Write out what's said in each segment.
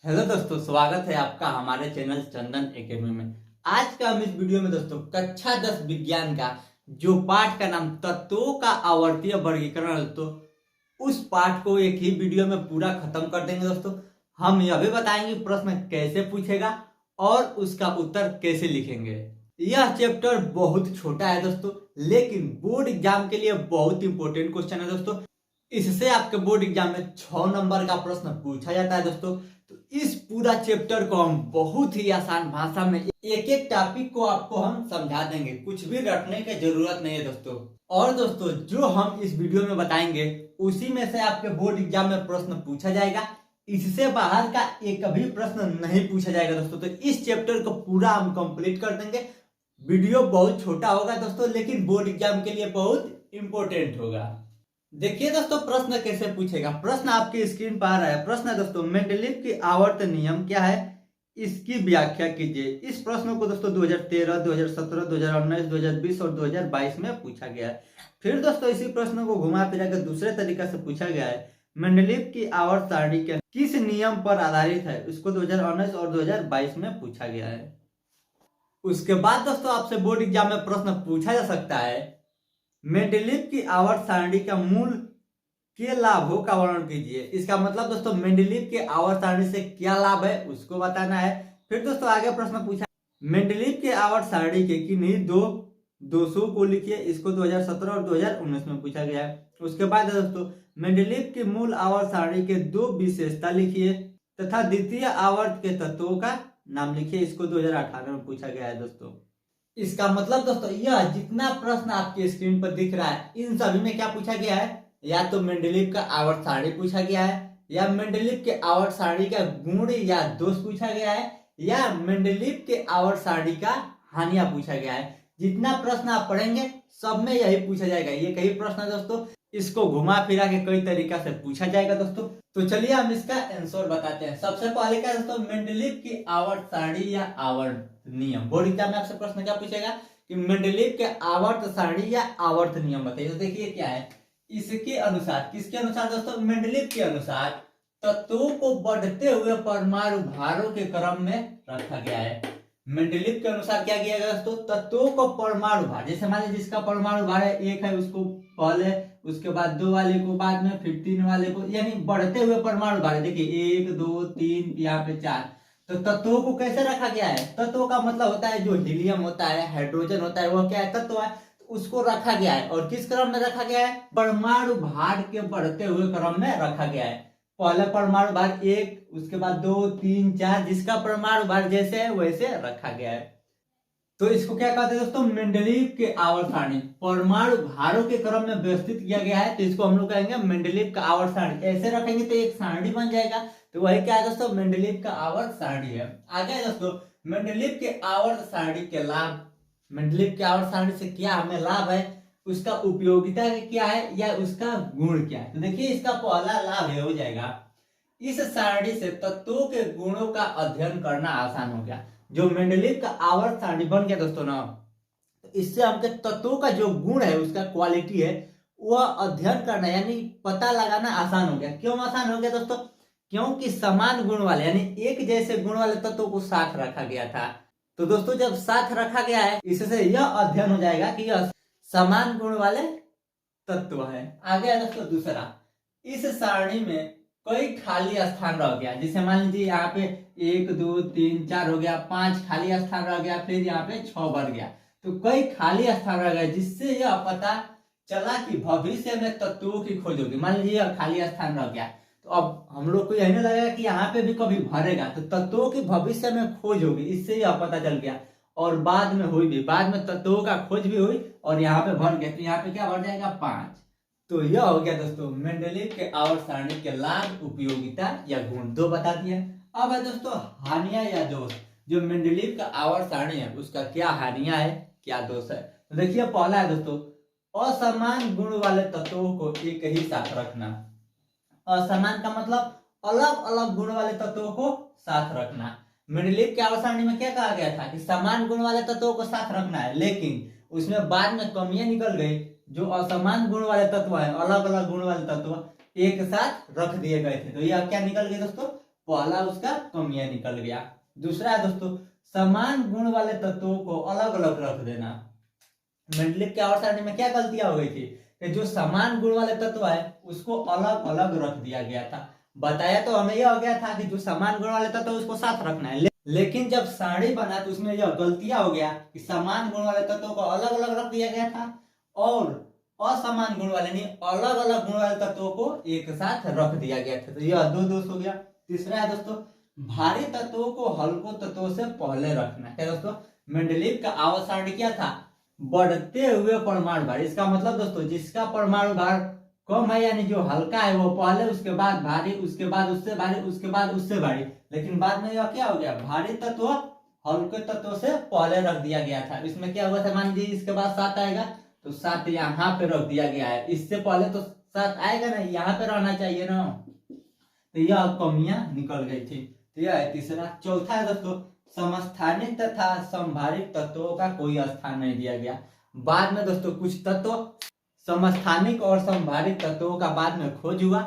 Hello दोस्तों, स्वागत है आपका हमारे चैनल चंदन एकेडमी में। आज का हम इस वीडियो में दोस्तों कक्षा 10 विज्ञान का जो पाठ का नाम तत्वों का आवर्तीय वर्गीकरण है दोस्तों, उस पाठ को एक ही वीडियो में पूरा खत्म कर देंगे दोस्तों। हम यह भी बताएंगे प्रश्न कैसे पूछेगा और उसका उत्तर कैसे लिखेंगे। यह चैप्टर बहुत छोटा है दोस्तों, लेकिन बोर्ड एग्जाम के लिए बहुत इंपॉर्टेंट क्वेश्चन है दोस्तों। इससे आपके बोर्ड एग्जाम में 6 नंबर का प्रश्न पूछा जाता है दोस्तों। तो इस पूरा चैप्टर को हम बहुत ही आसान भाषा में एक एक टॉपिक को आपको हम समझा देंगे, कुछ भी रटने की जरूरत नहीं है दोस्तों। और दोस्तों जो हम इस वीडियो में बताएंगे उसी में से आपके बोर्ड एग्जाम में प्रश्न पूछा जाएगा। इससे बाहर का एक भी प्रश्न नहीं पूछा जाएगा दोस्तों। तो इस चैप्टर को पूरा हम कंप्लीट कर देंगे। वीडियो बहुत छोटा होगा दोस्तों, लेकिन बोर्ड एग्जाम के लिए बहुत इंपॉर्टेंट होगा। देखिए दोस्तों प्रश्न कैसे पूछेगा। प्रश्न आपकी स्क्रीन पर आ रहा है। प्रश्न है दोस्तों, मेंडलीव की आवर्त नियम क्या है, इसकी व्याख्या कीजिए। इस प्रश्न को दोस्तों 2013, 2017, 2019, 2020 और 2022 में पूछा गया है। फिर दोस्तों इसी प्रश्न को घुमा फिरा कर दूसरे तरीका से पूछा गया है। मेंडलीव की आवर्त सारणी के किस नियम पर आधारित है, इसको 2019 और 2022 में पूछा गया है। उसके बाद दोस्तों आपसे बोर्ड एग्जाम में प्रश्न पूछा जा सकता है, मेंडलीव की आवर्त सारणी का मूल के लाभों का वर्णन कीजिए। इसका मतलब दोस्तों मेंडलीव के आवर्त सारणी से क्या लाभ है उसको बताना है। फिर दोस्तों आगे प्रश्न पूछा, मेंडलीव के आवर्त सारणी के किन्हीं दो दोषों को लिखिए। इसको 2017 और 2019 में पूछा गया है। उसके बाद दोस्तों मेंडलीव की मूल आवर्त सारणी के दो विशेषता लिखिए तथा द्वितीय आवर्त के तत्वों का नाम लिखिए। इसको 2018 में पूछा गया है दोस्तों। इसका मतलब दोस्तों यह जितना प्रश्न आपके स्क्रीन पर दिख रहा है इन सभी में क्या पूछा गया है, या तो मेंडलीव का आवर्त सारणी पूछा गया है, या मेंडलीव के आवर्त सारणी का गुण या दोष पूछा गया है, या मेंडलीव के आवर्त सारणी का हानियां पूछा गया है। जितना प्रश्न आप पढ़ेंगे सब में यही पूछा जाएगा। ये कई प्रश्न है दोस्तों, इसको घुमा फिरा के कई तरीका से पूछा जाएगा दोस्तों। तो चलिए हम इसका आंसर बताते हैं। सबसे पहले क्या दोस्तों, मेंडलीव की आवर्त सारणी या आवर्त नियम। बोर्ड एग्जाम में आपसे प्रश्न क्या पूछेगा कि मेंडलीव के आवर्त सारणी या आवर्त नियम बताइए। तो देखिए क्या है, इसके अनुसार, किसके अनुसार दोस्तों, मेंडलीव के अनुसार तत्वों को बढ़ते हुए परमाणु भारों के क्रम में रखा गया है। मेंडलीव के अनुसार क्या किया गया दोस्तों, तत्वों को परमाणु भार, जैसे मान लीजिए जिसका परमाणु भार है 1 है उसको पहले, उसके बाद 2 वाले को बाद में, फिर 3 वाले को, यानी बढ़ते हुए परमाणु भार। देखिए 1 2 3 यहाँ पे 4। तो तत्वों को कैसे रखा गया है, तत्वों का मतलब होता है जो हीलियम होता है, हाइड्रोजन होता है, वह क्या है, तत्व है। तो उसको रखा गया है। और किस क्रम में रखा गया है, परमाणु भार के बढ़ते हुए क्रम में रखा गया है। पहले परमाणु भार 1, उसके बाद 2 3 4, जिसका परमाणु भार जैसे है वैसे रखा गया है। तो इसको क्या कहते हैं दोस्तों, मेंडलीव के आवर्त सारणी, परमाणु भारों के क्रम में व्यवस्थित किया गया है। तो इसको हम लोग कहेंगे मेंडलीव का आवर्त सारणी। ऐसे रखेंगे तो एक सारणी बन जाएगा। तो वही क्या है दोस्तों, मेंडलीव का आवर्त सारणी है। आगे दोस्तों मेंडलीव के आवर्त सारणी के लाभ, मेंडलीव के आवर्त सारणी से क्या हमें लाभ है, उसका उपयोगिता क्या है या उसका गुण क्या है। तो देखिए इसका पहला लाभ ये हो जाएगा, इस सारणी से तत्वों के गुणों का अध्ययन करना आसान हो गया। जो मेंडलीव का आवर्त सारणी बन गया दोस्तों ना, तो इससे हमके तत्वों का जो गुण है, उसका क्वालिटी है, वह अध्ययन करना यानी पता लगाना आसान हो गया। क्यों आसान हो गया दोस्तों, क्योंकि समान गुण वाले यानी एक जैसे गुण वाले तत्वों को साथ रखा गया था। तो दोस्तों जब साथ रखा गया है, इससे यह अध्ययन हो जाएगा कि यह समान गुण वाले तत्व है। आगे है दोस्तों दूसरा, इस सारणी में कई खाली स्थान रह गया। जैसे मान लीजिए यहाँ पे 1 2 3 4 हो गया, 5 खाली स्थान रह गया, फिर यहाँ पे 6 बढ़ गया। तो कई खाली स्थान रह गए, जिससे यह पता चला कि भविष्य में तत्वों की खोज होगी। मान लीजिए खाली स्थान रह गया, तो अब हम लोग को यही नहीं लगेगा कि यहाँ पे भी कभी भरेगा, तो तत्वों की भविष्य में खोज होगी। इससे यह पता चल गया। और बाद में हुई भी, बाद में तत्वों का खोज भी हुई और यहाँ पे भर गया। तो यहाँ पे क्या बढ़ जाएगा, 5। तो यह हो गया दोस्तों मेंडलीव के आवर्त सारणी के लाभ, उपयोगिता या गुण, दो बता दिए। अब है दोस्तों हानियां या दोष। जो मेंडलीव का आवर्त सारणी है उसका क्या हानियां है, क्या दोष है। तो देखिए पहला है दोस्तों, असमान गुण वाले तत्वों को एक ही साथ रखना। असमान का मतलब अलग अलग गुण वाले तत्वों को साथ रखना। मेंडलीव के आवर्त सारणी में क्या कहा गया था कि समान गुण वाले तत्वों को साथ रखना है, लेकिन उसमें बाद में कमियां निकल गई। जो असमान गुण वाले तत्व है, अलग अलग गुण वाले तत्व एक साथ रख दिए गए थे। तो यह क्या निकल गए दोस्तों, पहला उसका कमियां निकल गया। दूसरा है दोस्तों समान गुण वाले तत्वों को अलग अलग रख देना। मेंडलीव के आवर्त सारणी में क्या गलतियां हो गई थी कि जो समान गुण वाले तत्व है उसको अलग अलग रख दिया गया था। बताया तो हमें यह हो गया था कि जो समान गुण वाले तत्व उसको साथ रखना है, लेकिन जब सारणी बना तो उसमें यह गलतियां हो गया कि समान गुण वाले तत्वों को अलग अलग रख दिया गया था और असमान गुण वाले नहीं अलग अलग गुण वाले तत्वों को एक साथ रख दिया गया था। तो यह दो दोष हो गया। तीसरा है दोस्तों भारी तत्वों को हल्को तत्वों से पहले रखना। क्या दोस्तों मेंडलीव का आवर्त सारणी क्या था, बढ़ते हुए परमाणु भार। इसका मतलब दोस्तों जिसका परमाणु भार कम है यानी जो हल्का है वो पहले, उसके बाद भारी, उसके बाद उससे भारी, उसके बाद उससे भारी। लेकिन बाद में यह क्या हो गया, भारी तत्व हल्के तत्व से पहले रख दिया गया था। इसमें क्या हुआ था, मान लीजिए इसके बाद 7 आएगा तो 7 यहाँ पे रख दिया गया है। इससे पहले तो 7 आएगा ना, यहाँ पे रहना चाहिए ना। तो यह कमियां निकल गई थी। तो यह है तीसरा। चौथा है दोस्तों समस्थानिक तथा संभारित तत्वों का कोई स्थान नहीं दिया गया। बाद में दोस्तों कुछ तत्व समस्थानिक और संभारित तत्वों का बाद में खोज हुआ,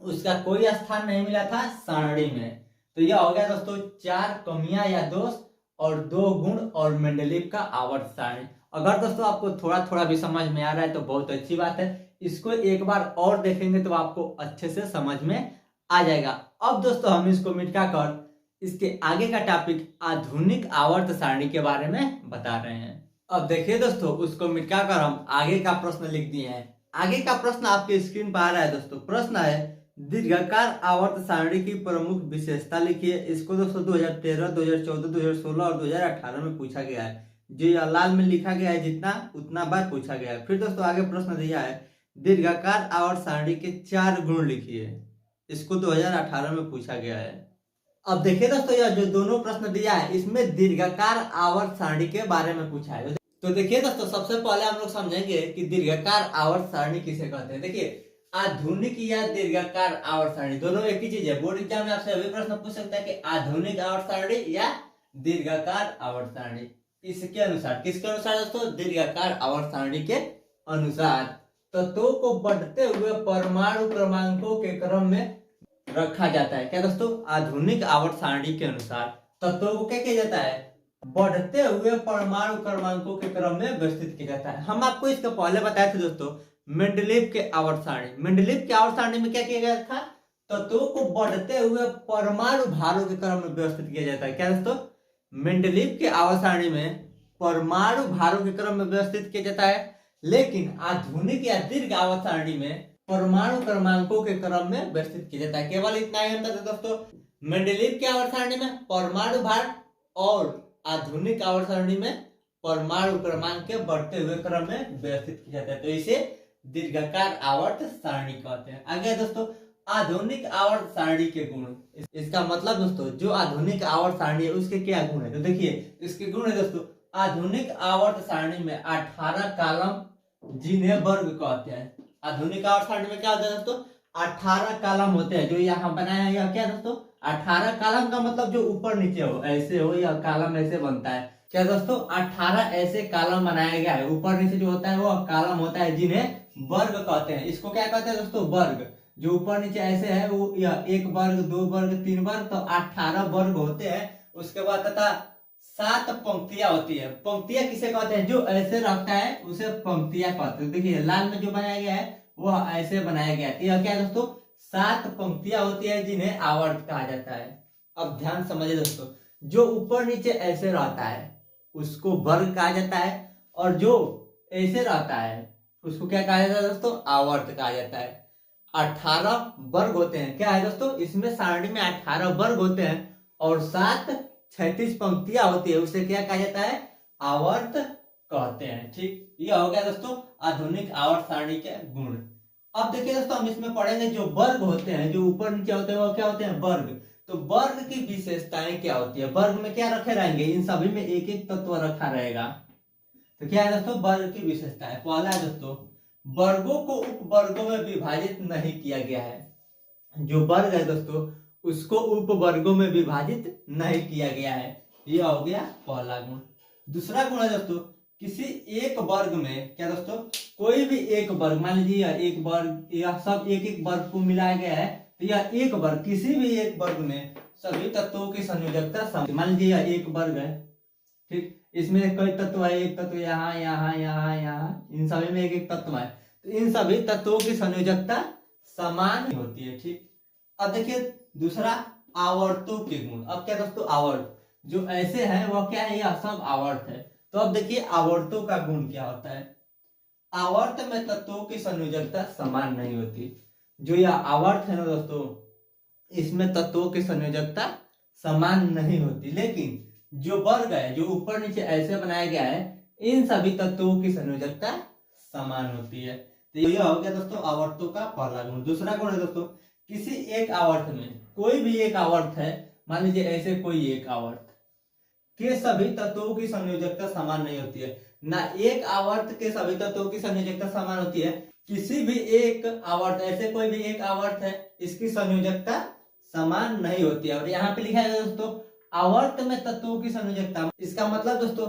उसका कोई स्थान नहीं मिला था सारणी में। तो यह हो गया दोस्तों 4 कमियां या दोष और 2 गुण और मेंडलीव का आवर्त सारणी। अगर दोस्तों आपको थोड़ा थोड़ा भी समझ में आ रहा है तो बहुत अच्छी बात है। इसको एक बार और देखेंगे तो आपको अच्छे से समझ में आ जाएगा। अब दोस्तों हम इसको मिटा कर इसके आगे का टॉपिक आधुनिक आवर्त सारणी के बारे में बता रहे हैं। अब देखिए दोस्तों उसको मिटा कर हम आगे का प्रश्न लिख दिए हैं। आगे का प्रश्न आपके स्क्रीन पर आ रहा है दोस्तों। प्रश्न है दीर्घाकार आवर्त सारणी की प्रमुख विशेषता लिखिए। इसको दोस्तों 2013, 2014, 2016 और 2018 में पूछा गया है। जो यह लाल में लिखा गया है जितना उतना बार पूछा गया है। फिर दोस्तों आगे प्रश्न दिया है दीर्घाकार आवर्त सारणी के 4 गुण लिखिए। इसको 2018 में पूछा गया है। अब देखिए दोस्तों यह जो दोनों प्रश्न दिया है इसमें दीर्घाकार आवर्त सारणी के बारे में पूछा है। तो देखिए दोस्तों सबसे पहले हम लोग समझेंगे कि दीर्घाकार आवर्त सारणी किसे कहते हैं। देखिए आधुनिक या दीर्घाकार आवर्त सारणी दोनों एक ही चीज है। बोर्ड एग्जाम में आपसे अभी प्रश्न पूछ सकता है कि आधुनिक आवर्त सारणी या दीर्घाकार आवर्त सारणी। इसके अनुसार, किसके अनुसार दोस्तों, दीर्घाकार आवर्त सारणी के अनुसार तत्वों को बढ़ते हुए परमाणु क्रमांकों के क्रम में रखा जाता है। क्या दोस्तों, आधुनिक आवर्त सारणी के अनुसार तत्वों को क्या किया जाता है, बढ़ते हुए परमाणु क्रमांकों के क्रम में व्यवस्थित किया जाता है। हम आपको इसके पहले बताए थे दोस्तों मेंडलीव के आवर्त सारणी। मेंडलीव के आवर्त सारणी में क्या किया गया था, तत्वों को बढ़ते हुए परमाणु भारों के क्रम में व्यवस्थित किया जाता है। क्या दोस्तों, मेंडलीव के आवर्त सारणी में परमाणु भारों के क्रम में व्यवस्थित किया जाता है, लेकिन आधुनिक या दीर्घ आवर्त सारणी में परमाणु क्रमांकों के क्रम में व्यवस्थित किया जाता है। केवल इतना ही अंतर है दोस्तों, मेंडलीव के आवर्त सारणी में परमाणु भार और आधुनिक आवर्त सारणी में परमाणु क्रमांक के बढ़ते हुए क्रम में व्यवस्थित किया जाता है। तो इसे दीर्घाकार आवर्त सारणी कहते हैं। आगे दोस्तों आधुनिक आवर्त सारणी के गुण। इसका मतलब दोस्तों जो आधुनिक आवर्त सारणी है उसके क्या गुण है, तो देखिए इसके गुण है दोस्तों। आधुनिक आवर्त सारणी में 18 कॉलम जिन्हें वर्ग कहते हैं। आधुनिक आवर्त सारणी में क्या होता है दोस्तों, 18 कॉलम होते हैं। जो यहाँ बनाया है क्या दोस्तों, 18 कॉलम का मतलब जो ऊपर नीचे हो, ऐसे हो या कॉलम ऐसे बनता है। क्या दोस्तों, 18 ऐसे कॉलम बनाया गया है। ऊपर नीचे जो होता है वो कॉलम होता है जिन्हें वर्ग कहते हैं। इसको क्या कहते हैं दोस्तों, वर्ग। जो ऊपर नीचे ऐसे है वो यह 1 वर्ग, 2 वर्ग, 3 वर्ग, तो 18 वर्ग होते हैं। उसके बाद तथा 7 पंक्तियां होती है। पंक्तियां किसे कहते हैं, जो ऐसे रखता है उसे पंक्तियां कहते हैं। देखिए लाल में जो बनाया गया है वो ऐसे बनाया गया है। यह क्या है दोस्तों, 7 पंक्तियां होती है जिन्हें आवर्त कहा जाता है। अब ध्यान समझिए दोस्तों, जो ऊपर नीचे ऐसे रहता है उसको वर्ग कहा जाता है, और जो ऐसे रहता है उसको क्या कहा जाता है दोस्तों, आवर्त कहा जाता है। 18 वर्ग होते हैं। क्या है दोस्तों, इसमें सारणी में 18 वर्ग होते हैं और 7 36 पंक्तियां होती है, उसे क्या कहा जाता है, आवर्त कहते हैं। ठीक, यह हो गया दोस्तों आधुनिक आवर्त सारणी के गुण। अब देखिए दोस्तों हम इसमें पढ़ेंगे जो वर्ग होते हैं, जो ऊपर नीचे होते हैं वो क्या होते हैं, वर्ग। तो वर्ग की विशेषताएं क्या होती है, वर्ग में क्या रखे रहेंगे, इन सभी में एक एक तत्व रखा रहेगा। तो क्या है दोस्तों, वर्ग की विशेषताएं। पहला है दोस्तों, वर्गों को उपवर्गों में विभाजित नहीं किया गया है। जो वर्ग है दोस्तों उसको उपवर्गों में विभाजित नहीं किया गया है। यह हो गया पहला गुण। दूसरा गुण है दोस्तों, किसी एक वर्ग में, क्या दोस्तों, कोई भी एक वर्ग, मान लीजिए एक वर्ग, यह सब एक एक वर्ग को मिलाया गया है, तो यह एक वर्ग, किसी भी एक वर्ग में सभी तत्वों की संयोजकता समान। मान लीजिए यह एक वर्ग है, ठीक, इसमें कई तत्व है, एक तत्व यहाँ यहाँ यहाँ यहाँ, इन सभी में एक एक तत्व है, तो इन सभी तत्वों की संयोजकता समान होती है, ठीक। अब देखिए दूसरा, आवर्तों के गुण। अब क्या दोस्तों, आवर्त जो ऐसे हैं वह क्या है, यह सब आवर्त है। तो अब देखिए आवर्तों का गुण क्या होता है। आवर्त में तत्वों की संयोजकता समान नहीं होती। जो यह आवर्त है ना दोस्तों, इसमें तत्वों की संयोजकता समान नहीं होती, लेकिन जो वर्ग है, जो ऊपर नीचे ऐसे बनाया गया है, इन सभी तत्वों की संयोजकता समान होती है। तो यह हो गया दोस्तों आवर्तों का पहला गुण। दूसरा गुण है दोस्तों, किसी एक आवर्त में, कोई भी एक आवर्त है, मान लीजिए ऐसे कोई एक आवर्त के सभी तत्वों की संयोजकता समान नहीं होती है। ना एक आवर्त के सभी तत्वों की संयोजकता समान होती है, किसी भी एक आवर्त, ऐसे कोई भी एक आवर्त है, इसकी संयोजकता समान नहीं होती है। और यहाँ पे लिखा है दोस्तों आवर्त में तत्वों की संयोजकता, इसका मतलब दोस्तों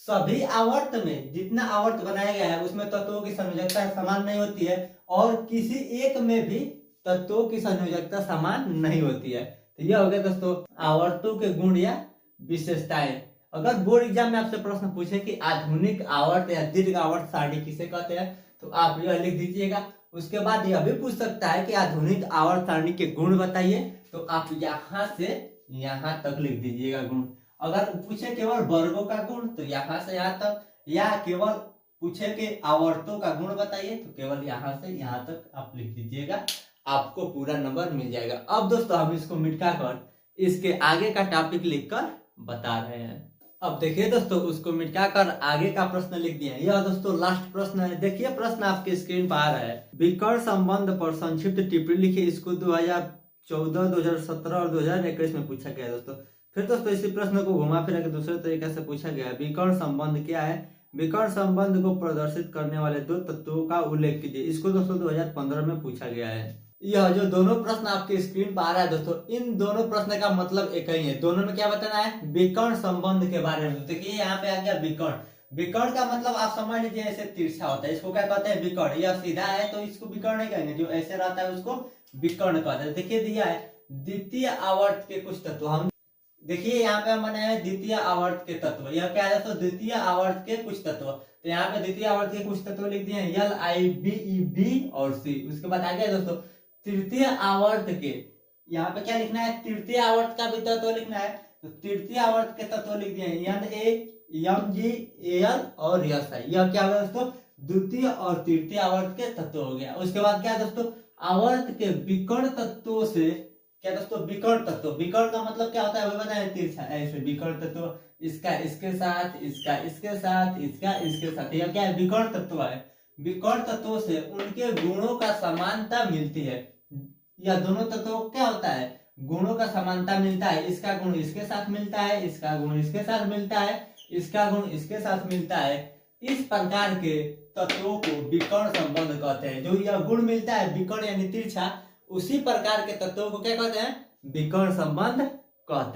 सभी आवर्त में जितना आवर्त बनाया गया है उसमें तत्वों की संयोजकता समान नहीं होती है, और किसी एक में भी तत्वों की संयोजकता समान नहीं होती है। तो यह हो गया दोस्तों आवर्तों के गुण या विशेषताएं। अगर बोर्ड एग्जाम में आपसे प्रश्न पूछे कि आधुनिक आवर्त या दीर्घ आवर्त सारणी किसे कहते हैं, तो आप यह लिख दीजिएगा। उसके बाद यह भी पूछ सकता है कि आधुनिक आवर्त सारणी के गुण बताइए, तो आप यहाँ से यहाँ तक लिख दीजिएगा गुण। अगर पूछे केवल वर्गों का गुण तो यहाँ से यहाँ तक, या केवल पूछे कि आवर्तों का गुण बताइए तो केवल यहाँ से यहाँ तक आप लिख दीजिएगा, आपको पूरा नंबर मिल जाएगा। अब दोस्तों हम इसको मिटाकर इसके आगे का टॉपिक लिखकर बता रहे हैं। अब देखिए दोस्तों उसको मिटाकर आगे का प्रश्न लिख दिया। यह दोस्तों लास्ट प्रश्न है। देखिए प्रश्न आपके स्क्रीन पर आ रहा है, विकर्ण संबंध पर संक्षिप्त टिप्पणी लिखिए। इसको 2014, 2017 और 2021 में पूछा गया दोस्तों। फिर दोस्तों इसी प्रश्न को घुमा फिरा के दूसरे तरीके से पूछा गया, विकर्ण संबंध क्या है, विकर्ण संबंध को प्रदर्शित करने वाले दो तत्वों का उल्लेख कीजिए। इसको दोस्तों 2015 में पूछा गया है। यह जो दोनों प्रश्न आपके स्क्रीन पर आ रहा है दोस्तों, इन दोनों प्रश्न का मतलब एक ही है। दोनों में क्या बताना है, विकर्ण संबंध के बारे में। देखिए यहाँ पे आ गया विकर्ण। विकर्ण का मतलब आप समझ लीजिए ऐसे तिरछा होता है, इसको क्या कहते हैं, विकर्ण। यह सीधा है तो इसको विकर्ण नहीं कहेंगे, जो ऐसे रहता है उसको विकर्ण कहते हैं। देखिए दिया है द्वितीय आवर्त के कुछ तत्व। हम देखिए यहाँ पे मैंने है द्वितीय आवर्त के तत्व। यह क्या है दोस्तों, द्वितीय आवर्त के कुछ तत्व। तो यहाँ पे द्वितीय आवर्त के कुछ तत्व लिख दिए L, I, B, E, B और C। उसके बाद आ गया दोस्तों तृतीय आवर्त के, यहाँ पे क्या लिखना है, तृतीय आवर्त का भी तत्व लिखना है। तो तृतीय आवर्त के तत्व लिख दिए N, A, M, G, Al और S है। यह क्या होगा दोस्तों, द्वितीय और तृतीय आवर्त के तत्व हो गया। उसके बाद क्या दोस्तों, आवर्त के विकर्ण तत्वों से, क्या दोस्तों विकर्ण तत्व। विकर्ण का मतलब क्या होता है वो बताएं, तिरछा ऐसे विकर्ण तत्व, इसका इसके साथ, इसका इसके साथ, इसका इसके साथ, यह क्या है, विकर्ण तत्व है। विकर्ण तत्वों से उनके गुणों का समानता मिलती है। यह दोनों तत्वों क्या होता है, गुणों का समानता मिलता है। इसका गुण इसके साथ मिलता है, इसका गुण इसके साथ मिलता है, इसका गुण इसके साथ मिलता है। इस प्रकार के तत्वों को विकर्ण संबंध कहते हैं। जो यह गुण मिलता है विकर्ण यानी तिरछा, उसी प्रकार के तत्वों को क्या कहते हैं, विकर्ण संबंध कहते हैं।